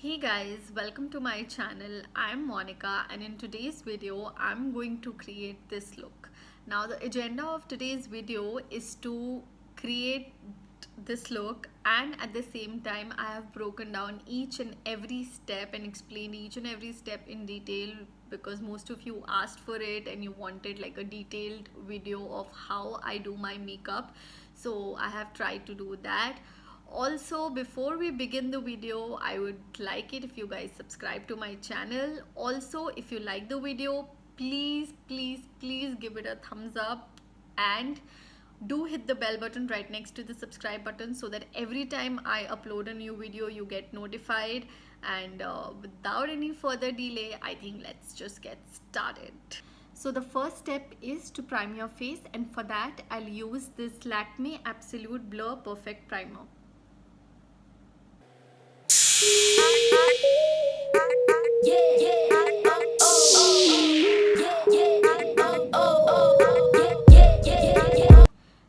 Hey guys, welcome to my channel. I'm Monica and in today's video I'm going to create this look. Now the agenda of today's video is to create this look, and at the same time I have broken down each and every step and explained each and every step in detail because most of you asked for it and you wanted like a detailed video of how I do my makeup. So I have tried to do that. Also, before we begin the video, I would like it if you guys subscribe to my channel. Also, if you like the video, please give it a thumbs up and do hit the bell button right next to the subscribe button so that every time I upload a new video you get notified. And without any further delay, I think let's just get started. So the first step is to prime your face, and for that I'll use this Lakme Absolute Blur Perfect Primer.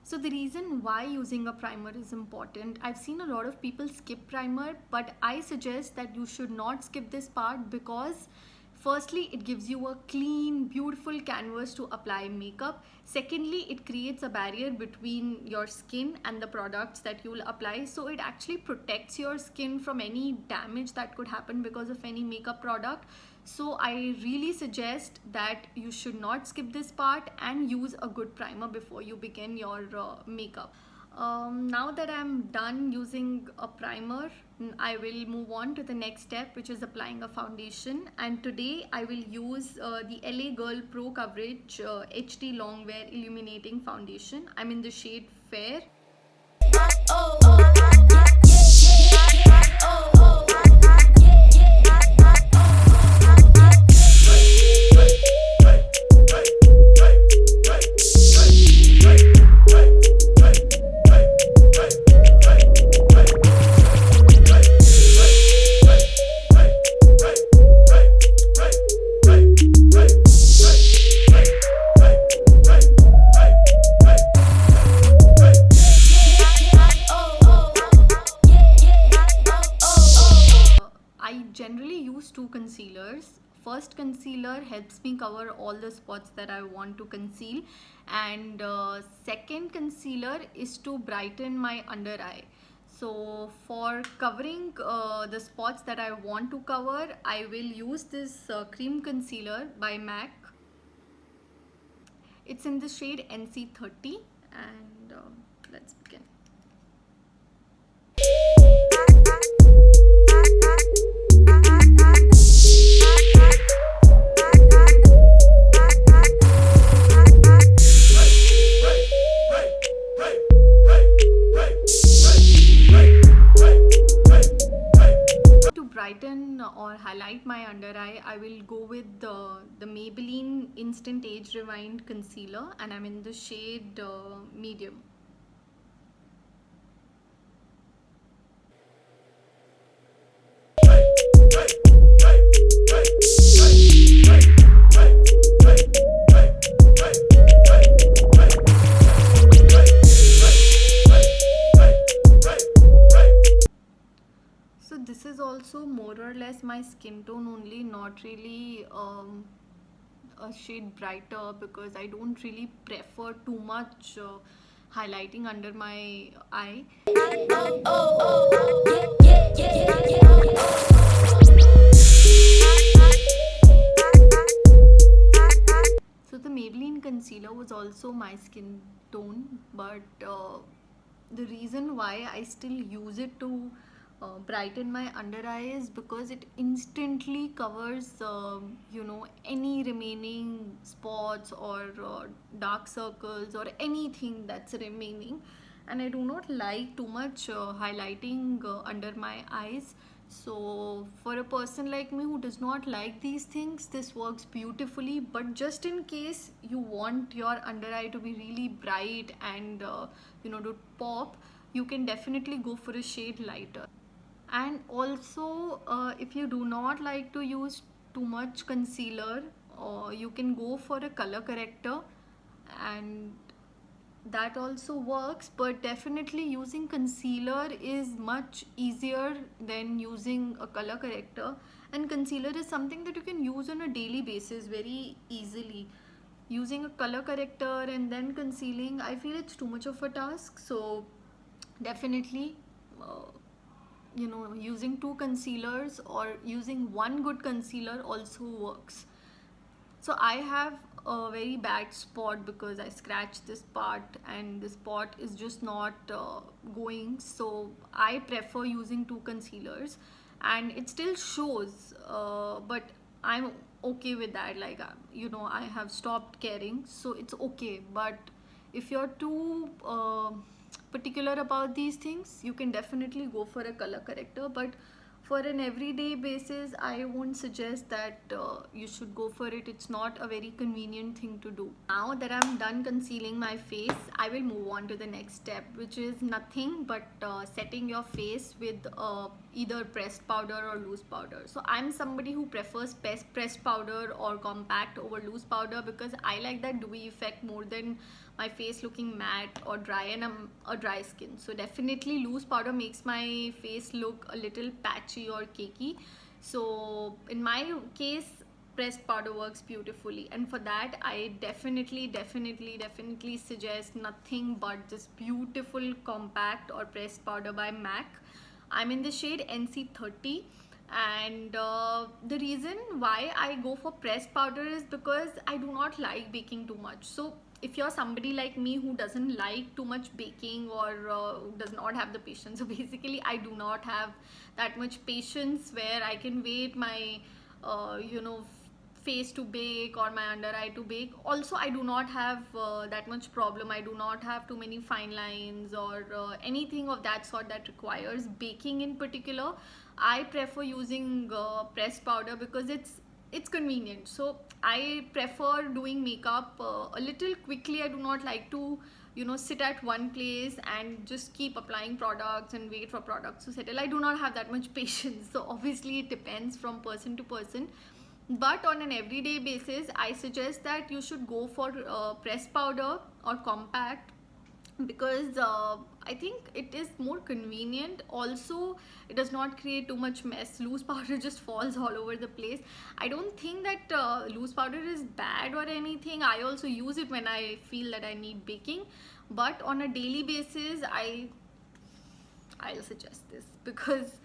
So the reason why using a primer is important, I've seen a lot of people skip primer, but I suggest that you should not skip this part because firstly, it gives you a clean, beautiful canvas to apply makeup. Secondly, it creates a barrier between your skin and the products that you will apply. So it actually protects your skin from any damage that could happen because of any makeup product. So I really suggest that you should not skip this part and use a good primer before you begin your makeup. Now that I'm done using a primer, I will move on to the next step, which is applying a foundation. And today I will use the LA Girl Pro Coverage HD Longwear Illuminating Foundation. I'm in the shade Fair. Generally use two concealers. First concealer helps me cover all the spots that I want to conceal, and second concealer is to brighten my under eye. So for covering the spots that I want to cover, I will use this cream concealer by MAC. It's in the shade NC30, and let's begin. Brighten or highlight my under eye, I will go with the Maybelline Instant Age Rewind Concealer, and I'm in the shade medium. This is also more or less my skin tone only, not really a shade brighter, because I don't really prefer too much highlighting under my eye. So the Maybelline concealer was also my skin tone, but the reason why I still use it to brighten my under eye is because it instantly covers any remaining spots or dark circles or anything that's remaining, and I do not like too much highlighting under my eyes. So for a person like me who does not like these things, this works beautifully. But just in case you want your under eye to be really bright and to pop, you can definitely go for a shade lighter. And also if you do not like to use too much concealer, you can go for a color corrector, and that also works, but definitely using concealer is much easier than using a color corrector. And concealer is something that you can use on a daily basis very easily. Using a color corrector and then concealing, I feel it's too much of a task. So definitely, uh, using two concealers or using one good concealer also works. So I have a very bad spot because I scratched this part and this spot is just not going. So I prefer using two concealers, and it still shows, but I'm okay with that. Like, I have stopped caring, so it's okay. But if you're too particular about these things, you can definitely go for a color corrector. But for an everyday basis, I won't suggest that you should go for it. It's not a very convenient thing to do. Now that I'm done concealing my face, I will move on to the next step, which is nothing but setting your face with either pressed powder or loose powder. So I'm somebody who prefers pressed powder or compact over loose powder because I like that dewy effect more than my face looking matte or dry, and I'm a dry skin. So definitely loose powder makes my face look a little patchy or cakey. So in my case, pressed powder works beautifully, and for that I definitely suggest nothing but this beautiful compact or pressed powder by MAC. I'm in the shade NC30, and the reason why I go for pressed powder is because I do not like baking too much. So if you're somebody like me who doesn't like too much baking or does not have the patience, so basically I do not have that much patience where I can wait my face to bake or my under eye to bake. Also, I do not have that much problem. I do not have too many fine lines or anything of that sort that requires baking in particular. I prefer using pressed powder because it's convenient. So I prefer doing makeup a little quickly. I do not like to sit at one place and just keep applying products and wait for products to settle. I do not have that much patience. So obviously it depends from person to person, but on an everyday basis I suggest that you should go for pressed powder or compact, because I think it is more convenient. Also, it does not create too much mess. Loose powder just falls all over the place. I don't think that loose powder is bad or anything. I also use it when I feel that I need baking, but on a daily basis I'll suggest this because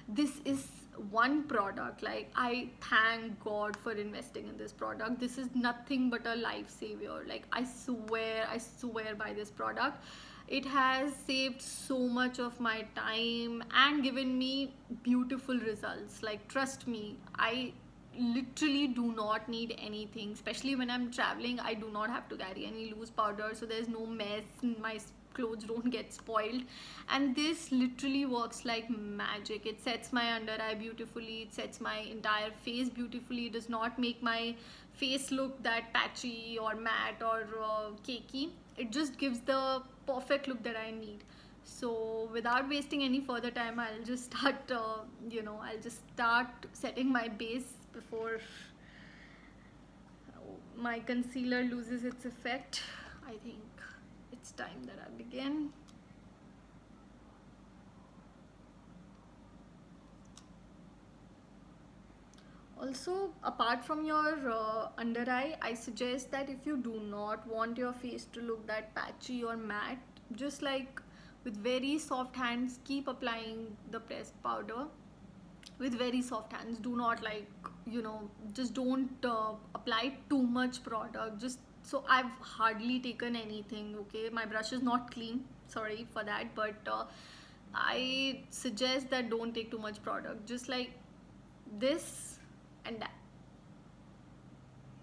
this is one product. Like, I thank God for investing in this product. This is nothing but a lifesaver. Like, I swear by this product. It has saved so much of my time and given me beautiful results. Like, trust me, I literally do not need anything, especially when I'm traveling. I do not have to carry any loose powder, so there's no mess. My clothes don't get spoiled, and this literally works like magic. It sets my under eye beautifully, it sets my entire face beautifully. It does not make my face look that patchy or matte or cakey. It just gives the perfect look that I need. So without wasting any further time, I'll just start I'll just start setting my base before my concealer loses its effect. I think it's time that I begin. Also, apart from your under eye, I suggest that if you do not want your face to look that patchy or matte, just like with very soft hands, keep applying the pressed powder with very soft hands. Do not, like, just don't apply too much product. Just so I've hardly taken anything. Okay, my brush is not clean, sorry for that, but I suggest that don't take too much product. Just like this and that,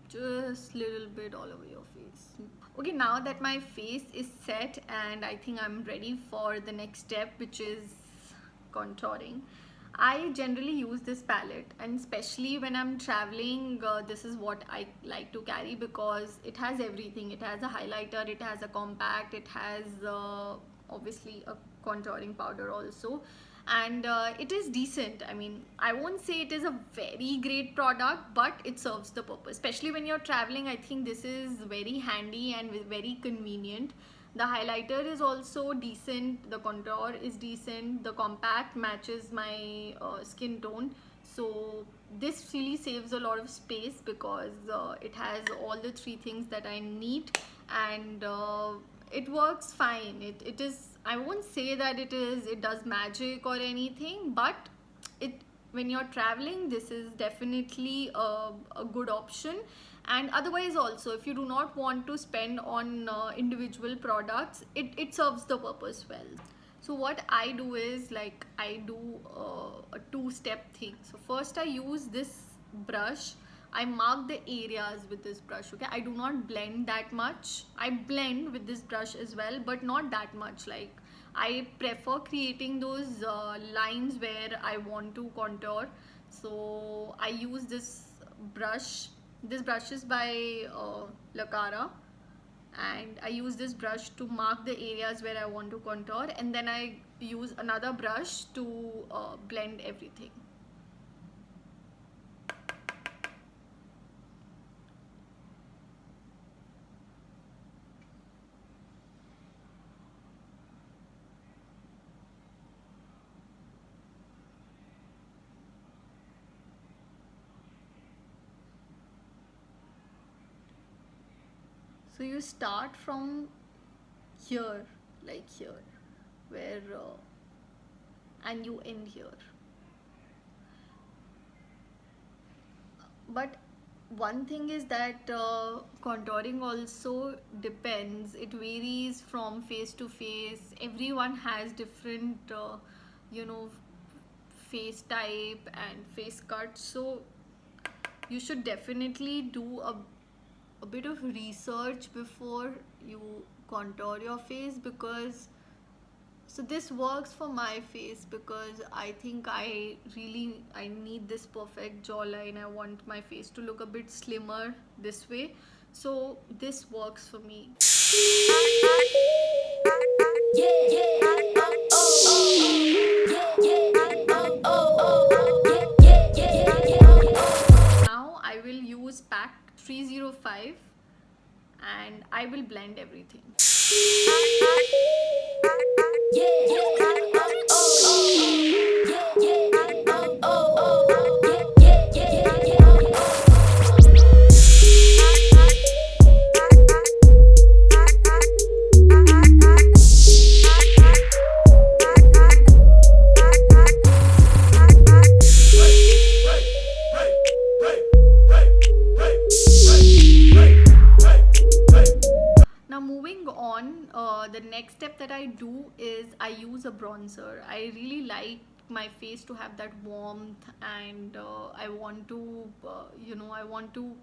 just little bit all over your face. Okay, now that my face is set and I think I'm ready for the next step, which is contouring, I generally use this palette, and especially when I'm traveling, this is what I like to carry because it has everything. It has a highlighter, it has a compact, it has obviously a contouring powder also, and it is decent. I mean, I won't say it is a very great product, but it serves the purpose. Especially when you're traveling, I think this is very handy and very convenient. The highlighter is also decent, the contour is decent, the compact matches my skin tone. So this really saves a lot of space because it has all the three things that I need, and it works fine. It is, I won't say that it does magic or anything, but it, when you're traveling, this is definitely a good option. And otherwise also, if you do not want to spend on individual products, it serves the purpose well. So what I do is, like, I do a two-step thing. So first I use this brush. I mark the areas with this brush. Okay, I do not blend that much. I blend with this brush as well, but not that much. Like, I prefer creating those lines where I want to contour. So I use this brush. This brush is by Lacara, and I use this brush to mark the areas where I want to contour, and then I use another brush to blend everything. So you start from here, like here, where and you end here. But one thing is that contouring also depends, it varies from face to face. Everyone has different you know face type and face cut, so you should definitely do a bit of research before you contour your face. Because, so this works for my face because I think I need this perfect jawline. I want my face to look a bit slimmer this way, so this works for me. Now I will use pack 305 and I will blend everything. Now moving on, the next step that I do is I use a bronzer. I really like my face to have that warmth, and I want to I want to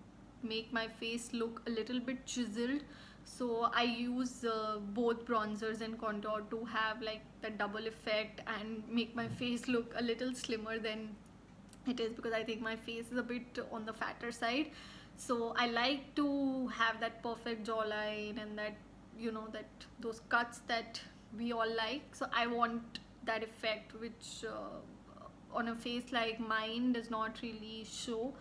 make my face look a little bit chiseled. So I use both bronzers and contour to have like the double effect and make my face look a little slimmer than it is, because I think my face is a bit on the fatter side. So I like to have that perfect jawline and that, that those cuts that we all like. So I want that effect, which on a face like mine does not really show.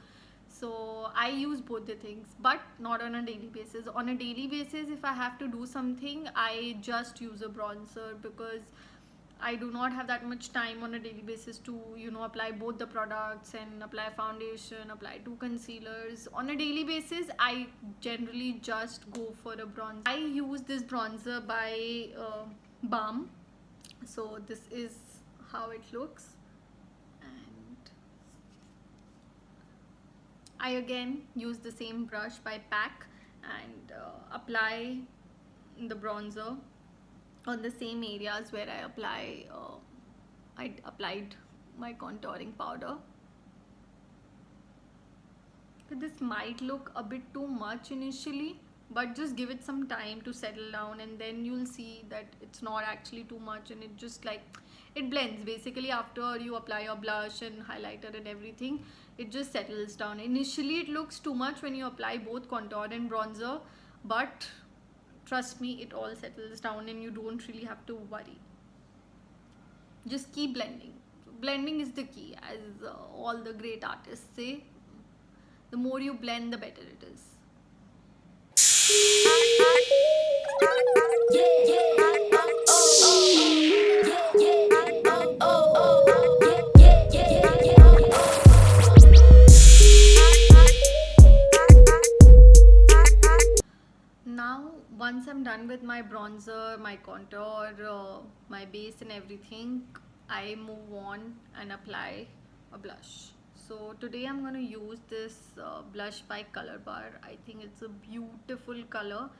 So I use both the things, but not on a daily basis. On a daily basis, if I have to do something, I just use a bronzer, because I do not have that much time on a daily basis to apply both the products and apply foundation, apply two concealers. On a daily basis, I generally just go for a bronzer. I use this bronzer by Balm. So this is how it looks, and I again use the same brush by Pack and apply the bronzer on the same areas where I applied my contouring powder. So this might look a bit too much initially, but just give it some time to settle down, and then you'll see that it's not actually too much, and it just like it blends. Basically, after you apply your blush and highlighter and everything, it just settles down. Initially it looks too much when you apply both contour and bronzer, but trust me, it all settles down and you don't really have to worry. Just keep blending. Blending is the key, as all the great artists say. The more you blend, the better it is. Now, once I'm done with my bronzer, my contour, my base and everything, I move on and apply a blush. So today I'm going to use this blush by Color Bar. I think it's a beautiful color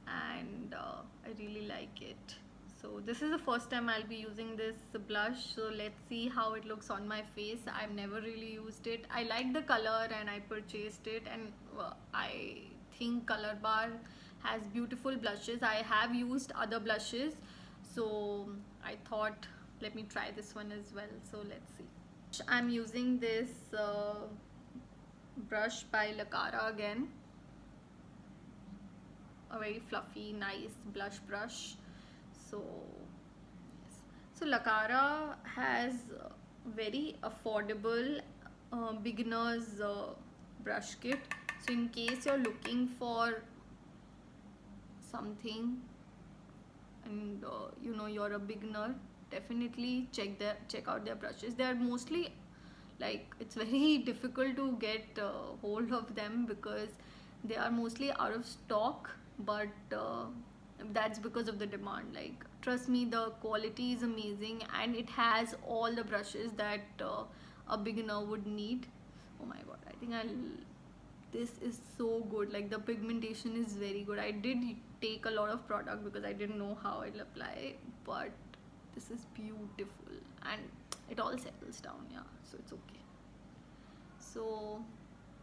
and I really like it. So this is the first time I'll be using this blush, so let's see how it looks on my face. I've never really used it. I like the color and I purchased it, and I think Color Bar has beautiful blushes. I have used other blushes, so I thought let me try this one as well. So let's see. I'm using this brush by Lacara again, a very fluffy nice blush brush. So yes. So Lacara has very affordable beginners brush kit. So in case you're looking for something and you know you're a beginner, definitely check out their brushes. They are mostly like, it's very difficult to get hold of them because they are mostly out of stock, but that's because of the demand. Like, trust me, the quality is amazing and it has all the brushes that a beginner would need. Oh my god, I think this is so good. Like, the pigmentation is very good. I did take a lot of product because I didn't know how I'll apply, but this is beautiful and it all settles down. Yeah, so it's okay. So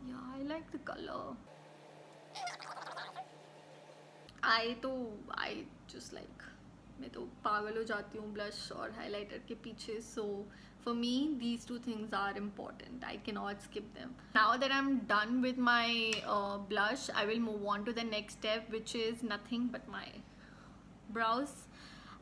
yeah, I like the color. I just like, मैं तो पागल हो जाती हूँ blush और highlighter के पीछे. So for me these two things are important. I cannot skip them. Now that I'm done with my blush, I will move on to the next step, which is nothing but my brows.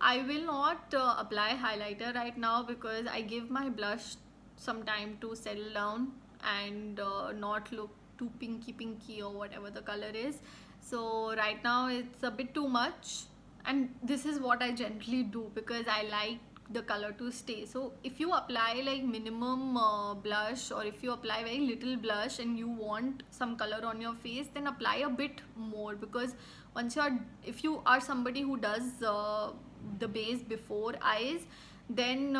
I will not apply highlighter right now because I give my blush some time to settle down and not look too pinky or whatever the color is. So right now it's a bit too much, and this is what I generally do because I like the color to stay. So if you apply like minimum blush, or if you apply very little blush and you want some color on your face, then apply a bit more, because once if you are somebody who does the base before eyes, then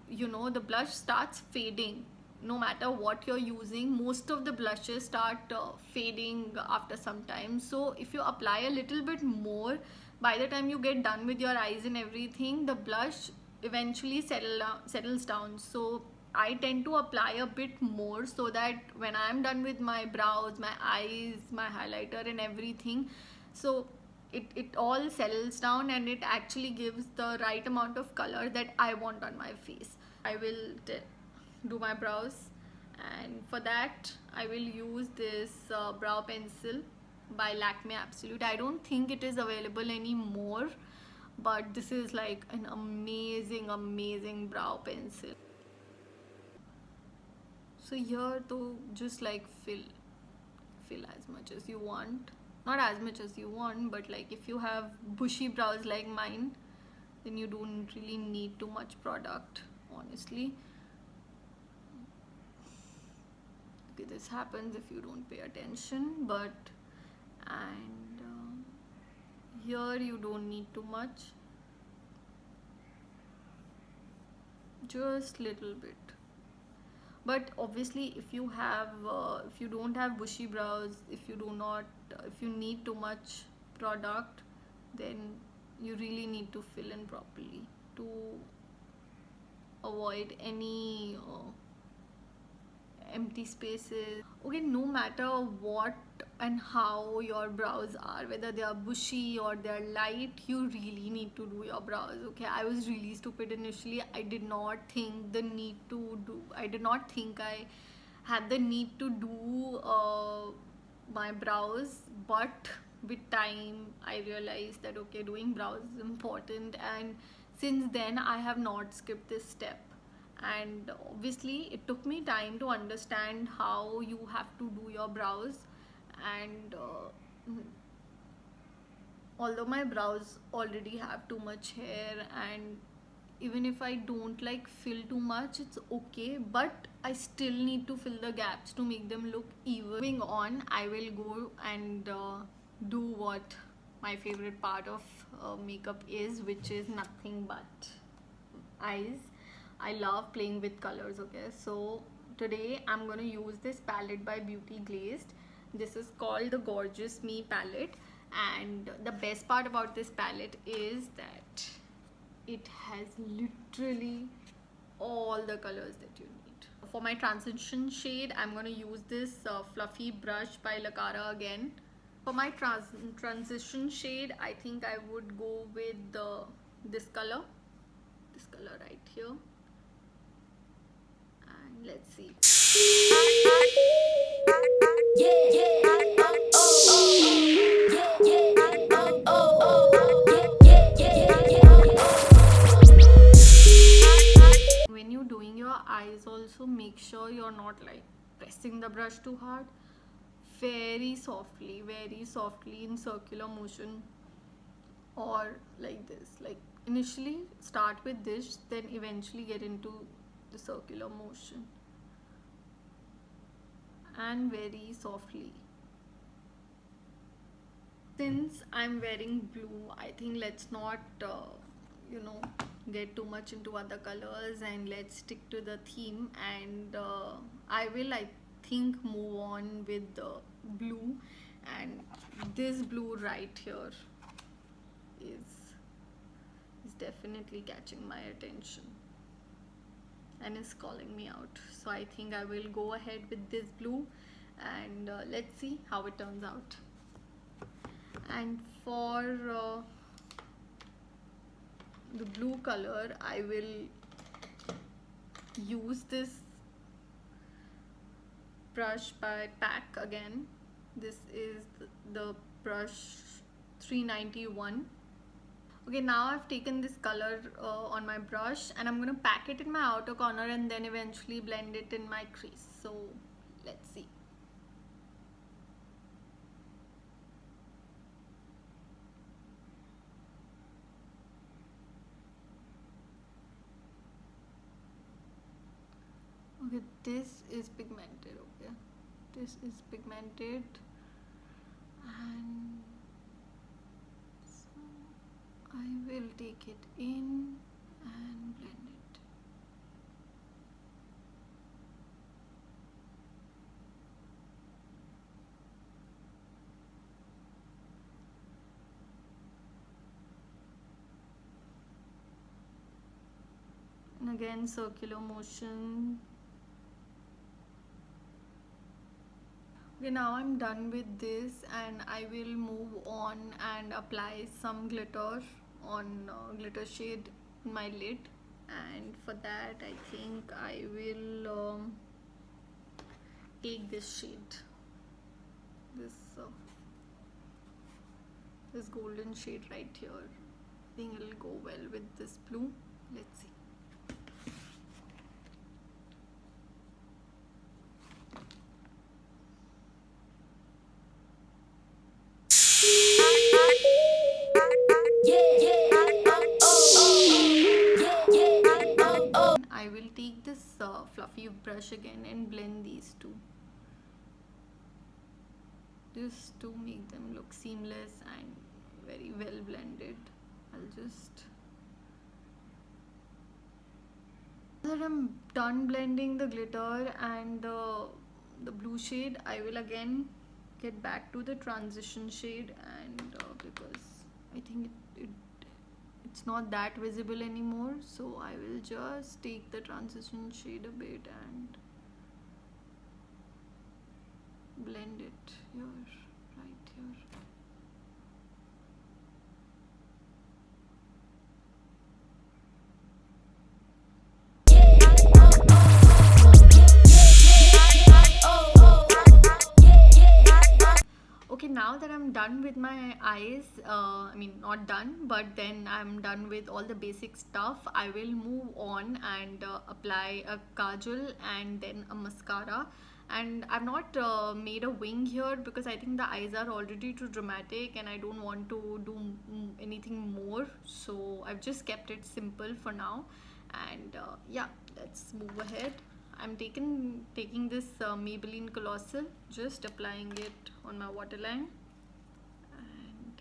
you know, the blush starts fading. No matter what you're using, most of the blushes start fading after some time. So if you apply a little bit more, by the time you get done with your eyes and everything, the blush eventually settles down. So I tend to apply a bit more so that when I'm done with my brows, my eyes, my highlighter and everything, so it all settles down and it actually gives the right amount of color that I want on my face. I will do my brows, and for that I will use this brow pencil by Lakme Absolute. I don't think it is available anymore, but this is like an amazing brow pencil. So here, to just like fill as much as you want, not as much as you want, but like if you have bushy brows like mine, then you don't really need too much product, honestly. Okay, this happens if you don't pay attention, but and here you don't need too much, just little bit. But obviously if you don't have bushy brows, if you need too much product, then you really need to fill in properly to avoid any empty spaces. Okay, no matter what and how your brows are, whether they are bushy or they are light, you really need to do your brows. Okay, I was really stupid initially. I did not think I had the need to do my brows, but with time I realized that okay, doing brows is important, and since then I have not skipped this step. And obviously it took me time to understand how you have to do your brows, and although my brows already have too much hair, and even if I don't like fill too much, it's okay, but I still need to fill the gaps to make them look even. Moving on, I will go and do what my favorite part of makeup is, which is nothing but eyes. I love playing with colors. Okay, so today I'm gonna use this palette by Beauty Glazed. This is called the Gorgeous Me palette, and the best part about this palette is that it has literally all the colors that you need. For my transition shade, I'm gonna use this fluffy brush by Lacara again. For my transition shade, I think I would go with this color right here, and let's see. When you're doing your eyes also, make sure you're not like pressing the brush too hard. Very softly in circular motion, or like this. Like initially start with this, then eventually get into the circular motion, and very softly. Since I'm wearing blue, I think let's not get too much into other colors, and let's stick to the theme. And I will, I think, move on with the blue, and this blue right here is definitely catching my attention and is calling me out. So I think I will go ahead with this blue, and let's see how it turns out. And for the blue color, I will use this brush by Pack again. This is the brush 391. Okay, now I've taken this color on my brush, and I'm gonna pack it in my outer corner and then eventually blend it in my crease. So let's see. Okay, this is pigmented. Okay, this is pigmented, and so I will take it in and blend it. And again, circular motion. Okay, now I'm done with this, and I will move on and apply some glitter on glitter shade in my lid. And for that, I think I will take this shade, this golden shade right here. I think it'll go well with this blue. Let's see. I will take this fluffy brush again and blend these two, just to make them look seamless and very well blended. I'll just, now that I'm done blending the glitter and the blue shade, I will again get back to the transition shade, and because I think it's not that visible anymore, so I will just take the transition shade a bit and blend it here, right here. Okay, now that I'm done with my eyes, I mean not done, but then I'm done with all the basic stuff, I will move on and apply a kajal and then a mascara. And I've not made a wing here because I think the eyes are already too dramatic and I don't want to do anything more, so I've just kept it simple for now. And yeah, let's move ahead. I'm taking this Maybelline Colossal, just applying it on my waterline. And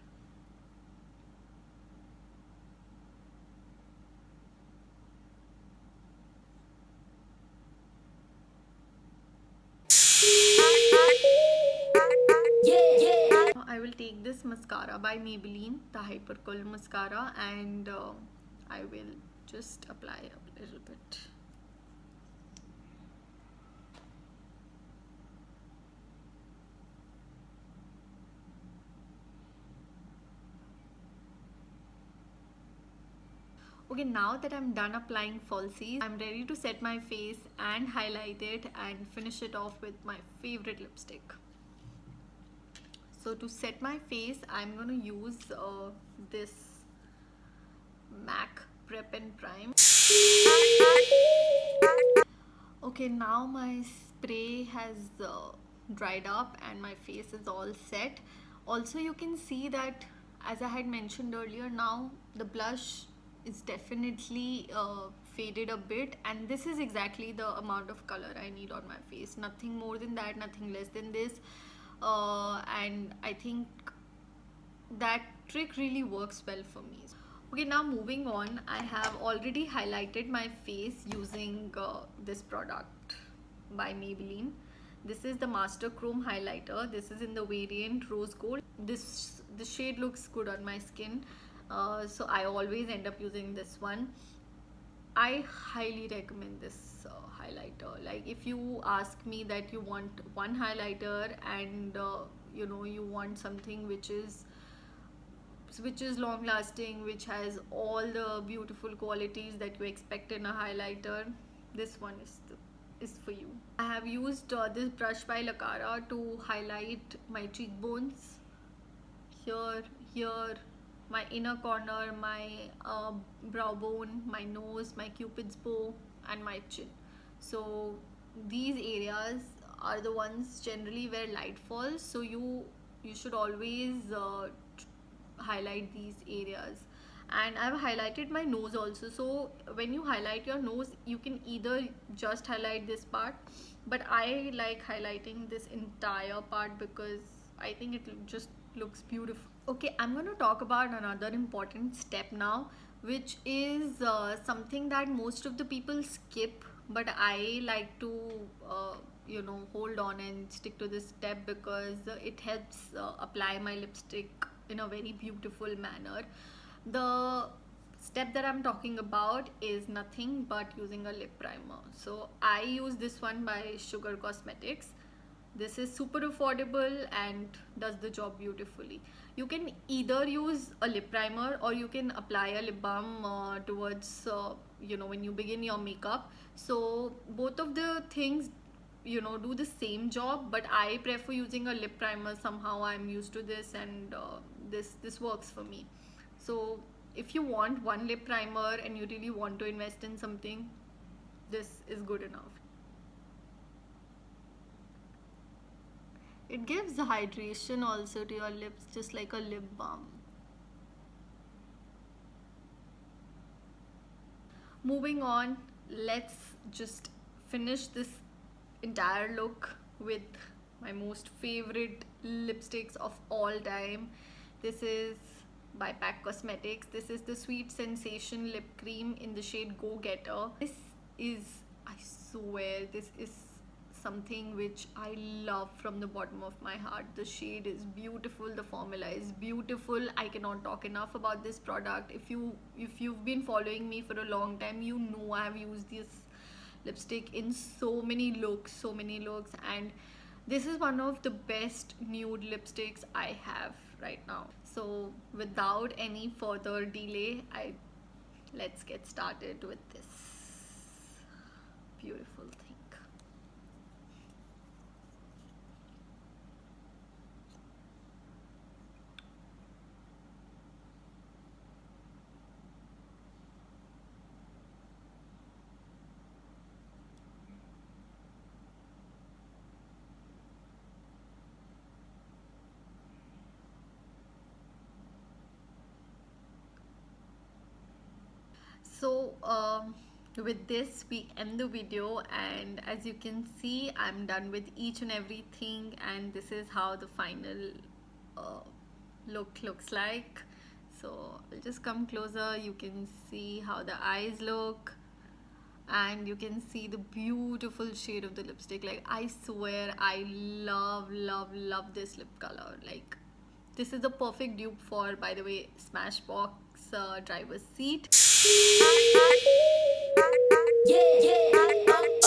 I will take this mascara by Maybelline, the Hyper Curl mascara, and I will just apply a little bit. Okay, now that I'm done applying falsies, I'm ready to set my face and highlight it and finish it off with my favorite lipstick. So to set my face, I'm gonna use this MAC Prep and Prime. Okay, now my spray has dried up and my face is all set. Also, you can see that, as I had mentioned earlier, now the blush is definitely faded a bit, and this is exactly the amount of color I need on my face. Nothing more than that, nothing less than this. And I think that trick really works well for me. Okay, now moving on, I have already highlighted my face using this product by Maybelline. This is the Master Chrome highlighter. This is in the variant Rose Gold. The shade looks good on my skin, so I always end up using this one. I highly recommend this highlighter. Like, if you ask me that you want one highlighter and you want something which is long lasting, which has all the beautiful qualities that you expect in a highlighter, this one is for you. I have used this brush by Lacara to highlight my cheekbones, here, my inner corner, my brow bone, my nose, my cupid's bow, and my chin. So these areas are the ones generally where light falls, so you should always highlight these areas. And I've highlighted my nose also, so when you highlight your nose, you can either just highlight this part, but I like highlighting this entire part because I think it just looks beautiful. Okay, I'm going to talk about another important step now, which is something that most of the people skip, but I like to hold on and stick to this step because it helps apply my lipstick in a very beautiful manner. The step that I'm talking about is nothing but using a lip primer. So I use this one by Sugar Cosmetics. This is super affordable and does the job beautifully. You can either use a lip primer or you can apply a lip balm towards when you begin your makeup. So both of the things do the same job, but I prefer using a lip primer. Somehow I'm used to this, and this works for me. So if you want one lip primer and you really want to invest in something, this is good enough. It gives hydration also to your lips, just like a lip balm. Moving on, let's just finish this entire look with my most favorite lipsticks of all time. This is by PAC Cosmetics. This is the Sweet Sensation Lip Cream in the shade Go Getter. This is, I swear, this is something which I love from the bottom of my heart. The shade is beautiful, the formula is beautiful. I cannot talk enough about this product. If you've been following me for a long time, you know I have used this lipstick in so many looks, and this is one of the best nude lipsticks I have right now. So without any further delay, let's get started with this beautiful thing. So with this we end the video, and as you can see I'm done with each and everything, and this is how the final uh, look looks like. So I'll just come closer. You can see how the eyes look, and you can see the beautiful shade of the lipstick. Like, I swear I love this lip color. Like, this is the perfect dupe for, by the way, Smashbox driver's seat. Yeah, yeah.